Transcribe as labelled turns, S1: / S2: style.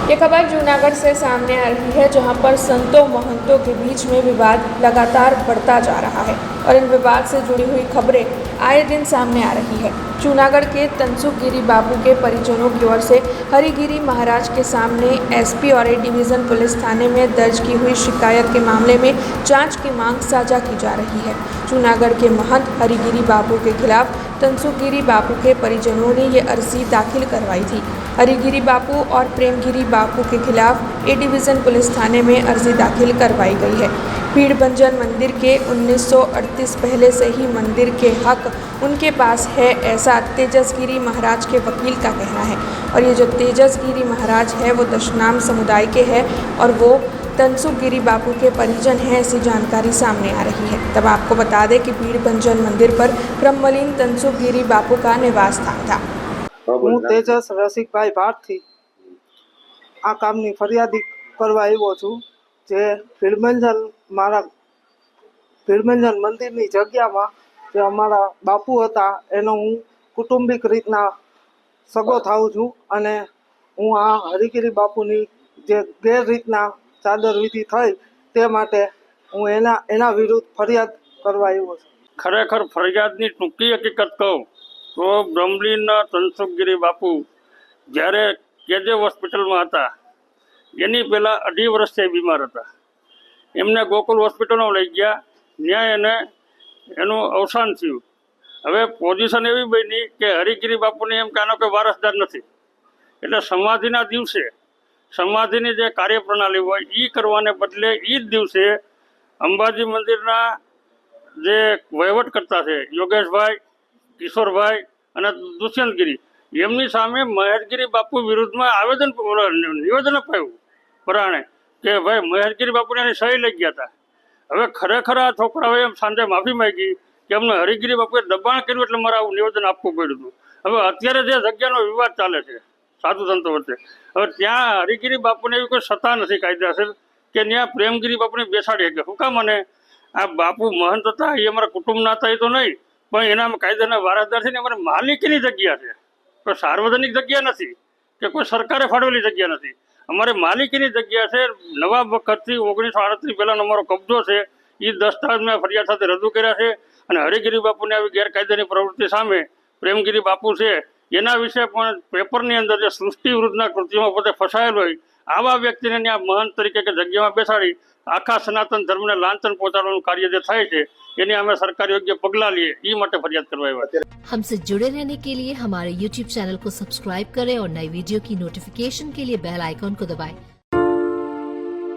S1: ये खबर जूनागढ़ से सामने आ रही है, जहां पर संतों महंतों के बीच में विवाद लगातार बढ़ता जा रहा है और इन विवाद से जुड़ी हुई खबरें आए दिन सामने आ रही है। जूनागढ़ के तनसुखगिरी बापू के परिजनों की ओर से हरिगिरी महाराज के सामने एसपी और ए डिवीज़न पुलिस थाने में दर्ज की हुई शिकायत के मामले में जांच की मांग साझा की जा रही है। जूनागढ़ के महंत हरिगिरी बापू के खिलाफ तनसुखगिरी बापू के परिजनों ने ये अर्जी दाखिल करवाई थी। हरिगिरी बापू और प्रेमगिरी बापू के खिलाफ ए डिवीज़न पुलिस थाने में अर्जी दाखिल करवाई गई है। पीड़भंजन मंदिर के 1938 पहले से ही मंदिर के हक उनके पास है, ऐसा तेजसगिरी महाराज के वकील का कहना है। और ये जो तेजसगिरी महाराज है वो दशनाम समुदाय के हैं और वो तनसुखगिरी बापू के परिजन हैं, ऐसी जानकारी सामने आ रही है। तब आपको बता दें कि पीड़भंजन मंदिर पर ब्रह्मलीन तनसुखगिरी बापू का निवास स्थान था।
S2: હું તેજસ રસિકભાઈ ભારથી આ કામની ફરિયાદી કરવા આવ્યો છું, જે ભીડભંજન મંદિરની જગ્યામાં જે અમારા બાપુ હતા એનો હું કુટુંબિક રીતના સગો થાઉં છું અને હું આ હરિગીરી બાપુની જે ગેરરીતના ચાદર વિધિ થઈ તે માટે હું એના વિરુદ્ધ ફરિયાદ કરવા આવ્યો છું।
S3: ખરેખર ફરિયાદની ટૂંકી હકીકત કહું તો બ્રહ્મલીન તનસુખગીરી બાપુ જ્યારે કેજે હોસ્પિટલમાં હતા એની પહેલાં 2.5 વર્ષથી બીમાર હતા। એમને ગોકુલ હોસ્પિટલમાં લઈ ગયા, ત્યાં એનું અવસાન થયું। હવે પોઝિશન એવી બની કે હરિગીરી બાપુને એમ કે આનો કોઈ વારસદાર નથી, એટલે સમાધિના દિવસે સમાધિની જે કાર્યપ્રણાલી હોય એ કરવાને બદલે એ જ દિવસે અંબાજી મંદિરના જે વહીવટકર્તા છે યોગેશભાઈ, કિશોરભાઈ અને દુષ્યંતગીરી, એમની સામે મહેશગીરી બાપુ વિરુદ્ધમાં નિવેદન અપાયું પરાણે કે ભાઈ મહેશગીરી બાપુને એની સહી લઈ ગયા હતા। હવે ખરેખર આ છોકરાઓએ એમ સાંજે માફી માંગી કે અમને હરિગીરી બાપુએ દબાણ કર્યું એટલે મારે આવું નિવેદન આપવું પડ્યું હતું। હવે અત્યારે જે જગ્યાનો વિવાદ ચાલે છે સાધુ સંતો વચ્ચે, હવે ત્યાં હરિગીરી બાપુને એવી કોઈ સત્તા નથી કાયદેસર કે ત્યાં પ્રેમગીરી બાપુને બેસાડી શકે। શું કામ? અને આ બાપુ મહંત હતા એ અમારા કુટુંબના હતા એ તો નહીં, પણ એના કાયદાના વારસદાર છે ને અમારી માલિકીની જગ્યા છે, કોઈ સાર્વજનિક જગ્યા નથી કે કોઈ સરકારે ફાળવેલી જગ્યા નથી, અમારે માલિકીની જગ્યા છે। નવાબ વખતથી 1938 પહેલાંનો અમારો કબજો છે, એ દસ્તાવેજ મેં ફરિયાદ સાથે રજૂ કર્યા છે। અને હરિગીરી બાપુને આવી ગેરકાયદાની પ્રવૃત્તિ સામે પ્રેમગીરી બાપુ છે એના વિશે પણ પેપરની અંદર જે સૃષ્ટિ વિરુદ્ધના કૃત્યોમાં પોતે ફસાયેલો હોય આવા વ્યક્તિને ત્યાં મહંત તરીકે કે જગ્યામાં બેસાડી આખા સનાતન ધર્મને લાંછન પહોંચાડવાનું કાર્ય જે થાય છે એની અમે સરકાર યોગ્ય પગલાં લઈએ એ માટે ફરિયાદ કરવા આવ્યા છે।
S4: हमसे जुड़े रहने के लिए हमारे YouTube चैनल को सब्सक्राइब करें और नई वीडियो की नोटिफिकेशन के लिए बेल आइकॉन को दबाएं।